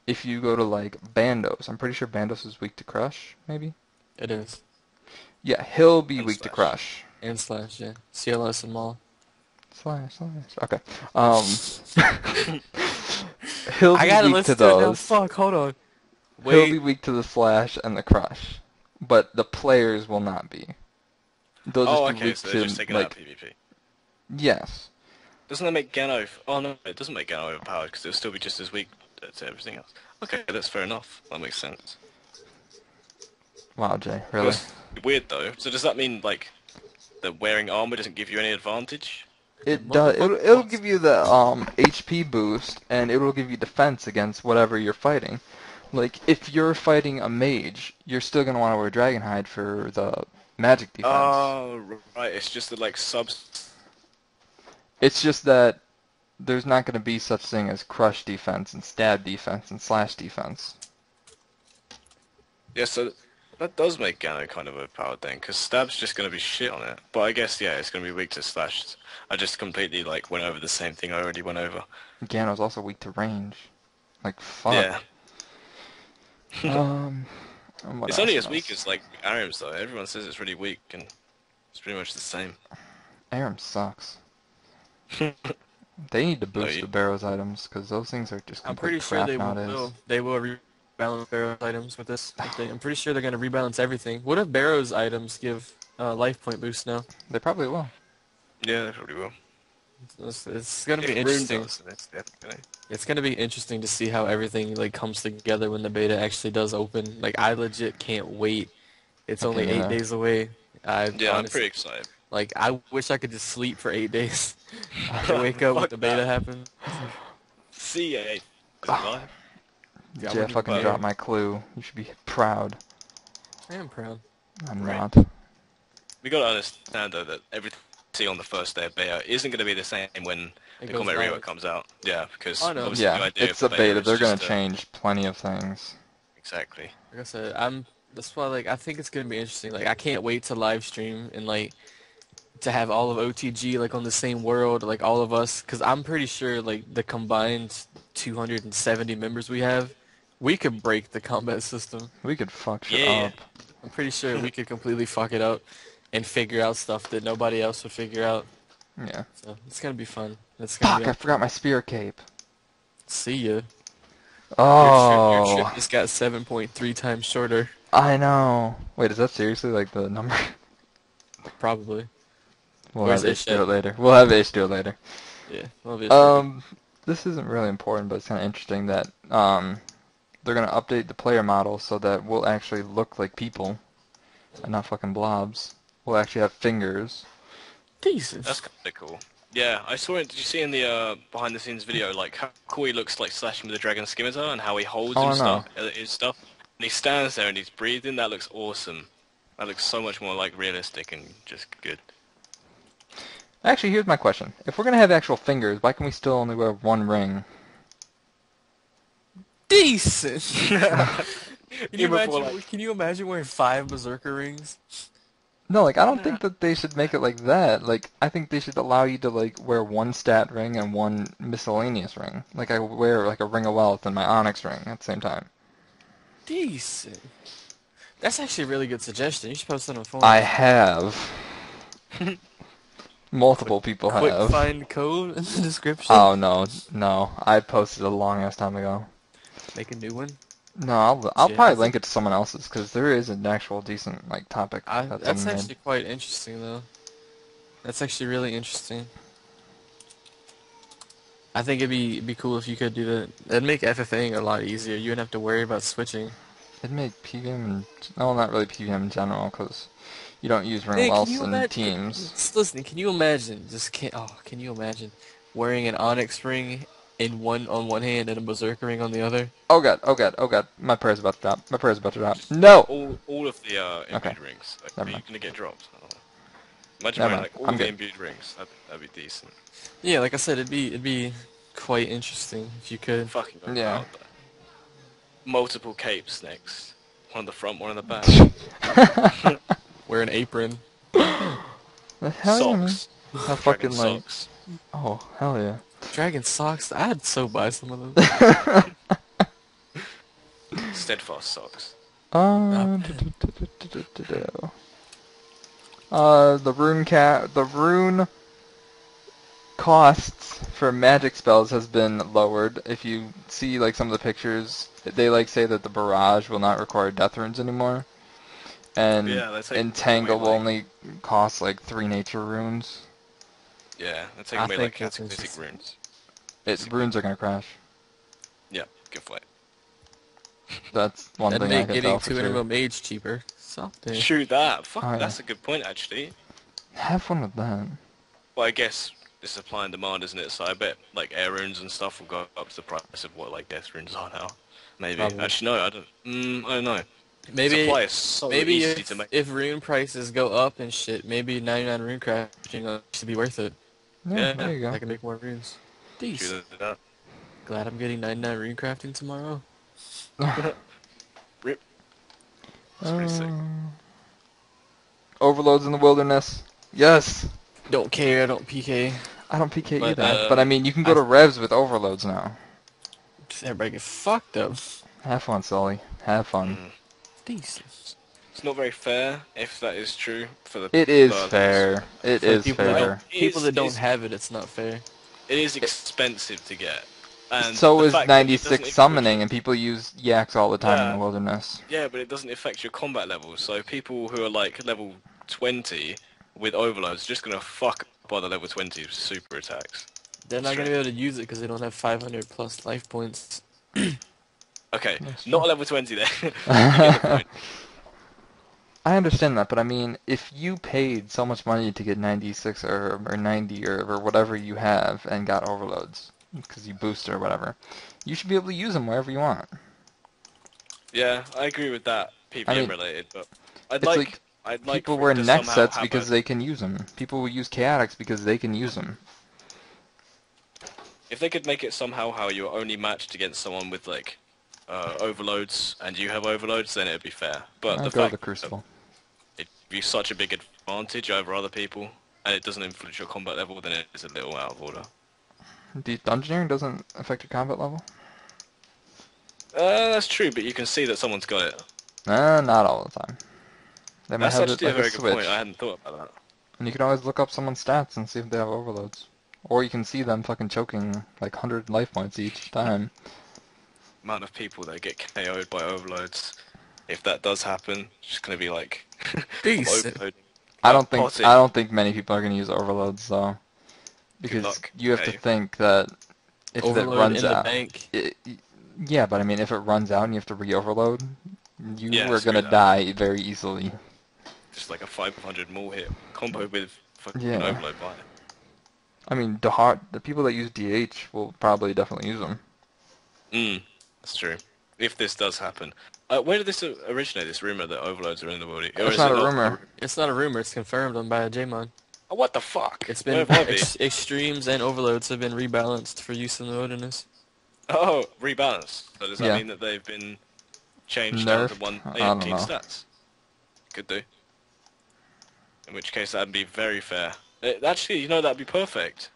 if you go to like Bandos, I'm pretty sure Bandos is weak to crush, maybe? It is. Yeah, he'll be And weak to slash. crush. And slash, yeah. CLS and Maul. Slash. Okay. He'll I be gotta weak to listen to it now. those. Fuck, hold on. He'll be Wait. weak to the slash and the crush. But the players will not be. They'll just Oh, be okay, weak so they're just to, taking out like, PvP. yes. Doesn't that make Gano... Oh, no, it doesn't make Gano overpowered, because it'll still be just as weak to everything else. Okay, that's fair enough. That makes sense. Wow, Jay, really? It's weird, though. So does that mean, like, that wearing armor doesn't give you any advantage? It does. It'll give you the HP boost, and it'll give you defense against whatever you're fighting. Like, if you're fighting a mage, you're still gonna want to wear Dragonhide for the magic defense. Oh, right, it's just that, like, subs... It's just that there's not gonna be such thing as crush defense and stab defense and slash defense. Yeah, so that does make Gano kind of overpowered then, because stab's just going to be shit on it. But I guess, yeah, it's going to be weak to slash. I just completely, like, went over the same thing I already went over. Gano's also weak to range. Like, fuck. Yeah. And what It's only else, as what weak else? as, like, Arim's, though. Everyone says it's really weak, and it's pretty much the same. Aram sucks. They need to boost you- the Barrows items, because those things are just I'm complete pretty sure crap they nowadays. will. They will rebalance Barrows items with this. I'm pretty sure they're gonna rebalance everything. What if Barrows items give life point boost now? They probably will. Yeah, they probably will. It's gonna be If Rune interesting. does, then it's definitely... It's gonna be interesting to see how everything like comes together when the beta actually does open. Like I legit can't wait. It's only Okay, 8 yeah. days away. I Yeah, I'm honestly, pretty excited. like I wish I could just sleep for 8 days and wake up when Fuck the beta that. happens. See ya. Is it live? Yeah, I Jay, I wouldn't fucking even dropped care. my clue. You should be proud. I am proud. I'm Right. not. We gotta understand, though, that everything we see on the first day of beta isn't going to be the same when It the goes combat live. rework comes out. Yeah, because Oh, no. obviously the Yeah, idea it's of a beta. is They're gonna just change plenty of things. Exactly. Like I said, that's why like I think it's gonna be interesting. Like I can't wait to live stream and like to have all of OTG like on the same world, like all of us, because I'm pretty sure like the combined 270 members we have, we could break the combat system. We could fuck shit Yeah. up. I'm pretty sure we could completely fuck it up and figure out stuff that nobody else would figure out. Yeah. So it's gonna be fun. It's gonna Fuck! I forgot my spear cape. see ya. Oh, Your trip just got 7.3 times shorter, I know. Wait, is that seriously like the number? probably. We'll Where's have Ish do Ish it at? later. We'll have Ish do it later. Yeah, obviously. This isn't really important, but it's kind of interesting that they're gonna update the player model so that we'll actually look like people and not fucking blobs. We'll actually have fingers. Decent. That's kind of cool. Yeah, I saw it. Did you see in the behind-the-scenes video, like how cool he looks like slashing with the dragon scimitar and how he holds Oh, I his stuff, and he stands there and he's breathing. That looks awesome. That looks so much more like realistic and just good. Actually, here's my question. If we're gonna have actual fingers, why can we still only wear one ring? Decent. Can you Even before, imagine? like- Can you imagine wearing 5 berserker rings? No, like, I don't think that they should make it like that. Like, I think they should allow you to, like, wear one stat ring and one miscellaneous ring. Like, I wear, like, a ring of wealth and my onyx ring at the same time. Decent. That's actually a really good suggestion. You should post that on forums. I have. Multiple people Quick have. find code in the description. Oh, no. I posted a long-ass time ago. Make a new one. No, I'll Yeah, probably I link it to someone else's, because there is an actual decent, like, topic that's That's made. actually quite interesting, though. That's actually really interesting. I think it'd be cool if you could do that. It'd make FFAing a lot easier. You wouldn't have to worry about switching. It'd make PVM and no, not really PVM in general, because you don't use ring Nick, can wells you in imagine? teams. Just listen. Can you imagine? Can you imagine wearing an Onyx ring on one hand and a Berserker ring on the other? Oh god, oh god, oh god. My prayer's about to drop. My prayer's about to drop. No! All of the Okay, imbued rings. Like, never are you mind. gonna get dropped? I don't know. Imagine Never wearing mind. like all I'm the good. imbued rings. That'd be decent. Yeah, like I said, it'd be quite interesting if you could. Fucking Yeah. wild. Multiple capes next. One on the front, one on the back. Wear an apron. The hell yeah, man. Socks. I Dragon fucking like. socks. Oh, hell yeah. Dragon socks. I'd so buy some of those. Steadfast socks. The rune costs for magic spells has been lowered. If you see like some of the pictures, they like say that the barrage will not require death runes anymore, and Yeah, they take entangle away, will like, only cost like 3 nature runes. yeah, they take I away like think it's cataclysmic interesting. runes. Runes are gonna crash. Yeah, good fight. That's one That'd thing I make can getting tell for 200 sure. mil mage cheaper. Something. Shoot that. Fuck, Oh, yeah. that's a good point actually. Have fun with that. Well, I guess it's supply and demand, isn't it? So I bet like air runes and stuff will go up to the price of what like death runes are now. Maybe. Probably. Actually, no, I don't. I don't know. Maybe Supply is so maybe easy to make. if rune prices go up and shit, maybe 99 rune crafting should be worth it. Yeah, Yeah. there you go. I can make more runes. Decent. Shoot that. Glad I'm getting 99 rune crafting tomorrow. Rip. That's pretty sick. Overloads in the wilderness. Yes. Don't care. I don't PK. I don't PK But, either. But I mean, you can go to revs with overloads now. Just everybody get fucked up. Have fun, Sully. Have fun. Decent. It's not very fair if that is true for the. It is others. fair. It For the is people that fair. don't, people that don't It's- have it, it's not fair. It is expensive to get. And So the is fact that it doesn't 96 affect summoning, your- and people use yaks all the time in Yeah. the wilderness. Yeah, but it doesn't affect your combat level. So people who are like level 20 with overloads are just gonna fuck up other level 20 super attacks. They're not gonna be able to use it because they don't have 500 plus life points. Okay, That's not true. a level 20 there. You get the point. I understand that, but I mean, if you paid so much money to get 96 or 90 or whatever you have and got overloads because you boosted or whatever, you should be able to use them wherever you want. Yeah, I agree with that. PVM I mean, related, but I'd it's like, like I'd like People for wear it to neck somehow sets have because a- they can use them. People will use chaotics because they can use them. If they could make it somehow how you're only matched against someone with like overloads and you have overloads, then it'd be fair. But I'll the go fact to the Crucible. it gives you such a big advantage over other people, and it doesn't influence your combat level, then it is a little out of order. Dungeoneering doesn't affect your combat level? That's true, but you can see that someone's got it. Not all the time. They might That's have it actually like a very a good switch. point. I hadn't thought about that. And you can always look up someone's stats and see if they have overloads. Or you can see them fucking choking like 100 life points each time. Amount of people that get KO'd by overloads. If that does happen, it's just gonna be like Decent. overloading. I Like don't think many people are going to use overloads though. Because luck. you have to Okay. think that if it Overload runs in the out. bank. Yeah, but I mean, if it runs out and you have to re-overload, you Yeah, are screw gonna that. die very easily. Just like a 500 mul hit combo with fucking Yeah. overload by it. I mean, the people that use DH will probably definitely use them. That's true. If this does happen. Where did this originate, this rumor that overloads are in the world? Or It's is not it a rumor. It's not a rumor. It's confirmed on by Jmon. Oh, what the fuck? It's Where been have I been? extremes and overloads have been rebalanced for use in the wilderness. Oh, rebalance. So does that Yeah. mean that they've been changed down to Nerfed? one I they don't keep know. stats? Could do. In which case that'd be very fair. Actually, that'd be perfect.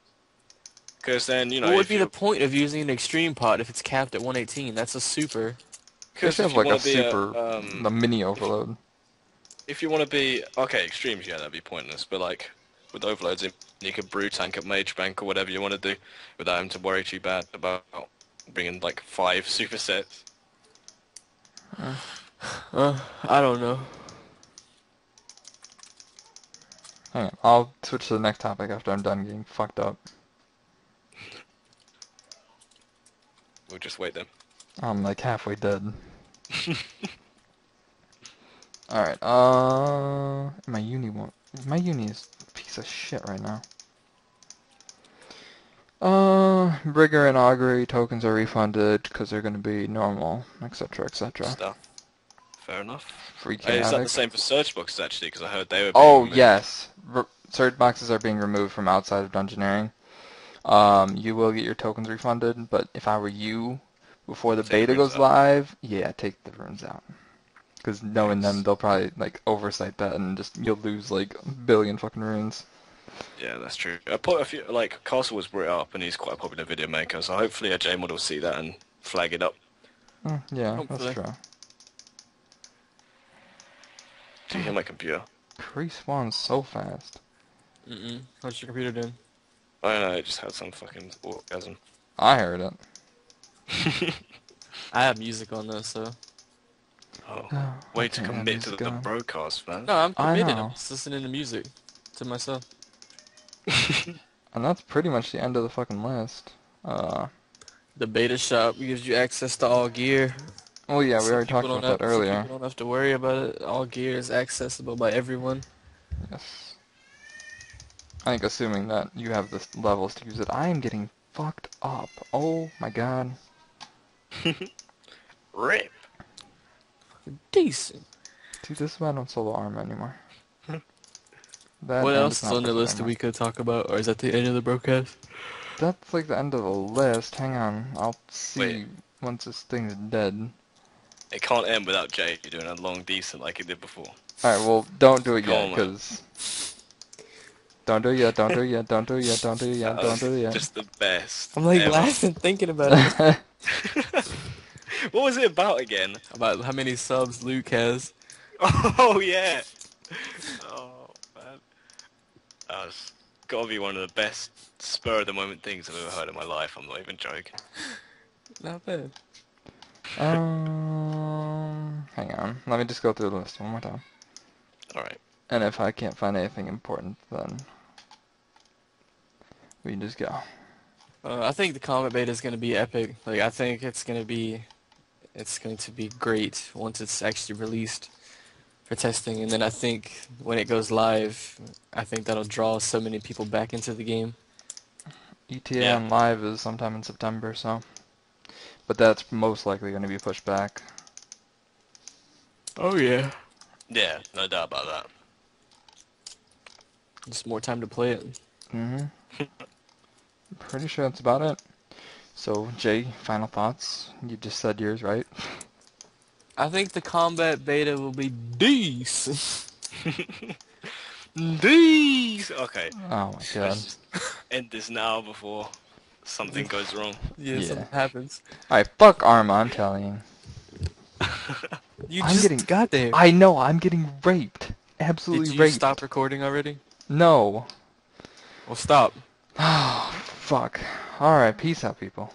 Because then, What would if be you the point of using an extreme pot if it's capped at 118? That's a super. They because should if have you like a want to be super, the mini overload. if you want to be okay, extremes, yeah, that'd be pointless. But like with overloads, you could brew tank at mage bank or whatever you want to do without having to worry too bad about bringing like 5 supersets. I don't know. Hang on, I'll switch to the next topic after I'm done getting fucked up. We'll just wait then. I'm like halfway dead. Alright, my uni is a piece of shit right now. Rigor and Augury tokens are refunded because they're going to be normal, etc., etc. Stuff. Fair enough. Free Is that the kinetic. same for search boxes actually? Because I heard they were being Oh, removed. yes. Search boxes are being removed from outside of Dungeoneering. You will get your tokens refunded, but if I were you, before the Take the beta runes goes out. live, yeah, take the runes out. Because knowing them, Thanks. they'll probably like oversight that and just you'll lose like a billion fucking runes. Yeah, that's true. I put a few, like, Castle was brought up and he's quite a popular video maker, so hopefully a JMod will see that and flag it up. Yeah, that's Hopefully. true. Do you hear my computer? Kree spawns so fast. What's your computer doing? I don't know, it just had some fucking orgasm. I heard it. I have music on though, so. Oh, Oh, way I to can't have commit to music the on. BroCast, man. No, I'm I committed. I'm know. just listening to music to myself. And that's pretty much the end of the fucking list. The beta shop gives you access to all gear. Oh yeah, we So already talked about that so earlier. people don't have to worry about it. All gear is accessible by everyone. Yes. I think assuming that you have the levels to use it, I am getting fucked up. Oh my god. Rip! Decent. See, this is why I don't solo armor anymore. That What and else it's is not on the worth it list that anymore. we could talk about, or is that the end of the broadcast? That's like the end of the list. Hang on, I'll see Wait. once this thing's dead. It can't end without Jay doing a long decent like he did before. Alright, well, don't do it Come yet, on, man. because... Don't do it yet, don't do it yet, don't do it yet, don't do it yet, That don't was do it yet. just the best I'm like ever. laughing thinking about it. What was it about again? About how many subs Luke has. Oh, yeah! Oh, man. That was gotta be one of the best spur-of-the-moment things I've ever heard in my life, I'm not even joking. Not bad. Hang on. Let me just go through the list one more time. Alright. And if I can't find anything important, then we can just go. I think the combat beta is going to be epic. Like, I think it's going to be great once it's actually released for testing. And then I think when it goes live, I think that'll draw so many people back into the game. ETA Yeah. on live is sometime in September, so. But that's most likely going to be pushed back. Oh yeah. Yeah, no doubt about that. Just more time to play it. Pretty sure that's about it. So, Jay, final thoughts? You just said yours, right? I think the combat beta will be decent. These! Okay, Oh my god. let's just end this now before something goes wrong. Yeah, Yeah. something happens. Alright, fuck Arma, I'm telling you. You I'm just getting- got there. I know, I'm getting raped. Absolutely Did you raped. stop recording already? No. Well, stop. Oh, fuck. Alright, peace out, people.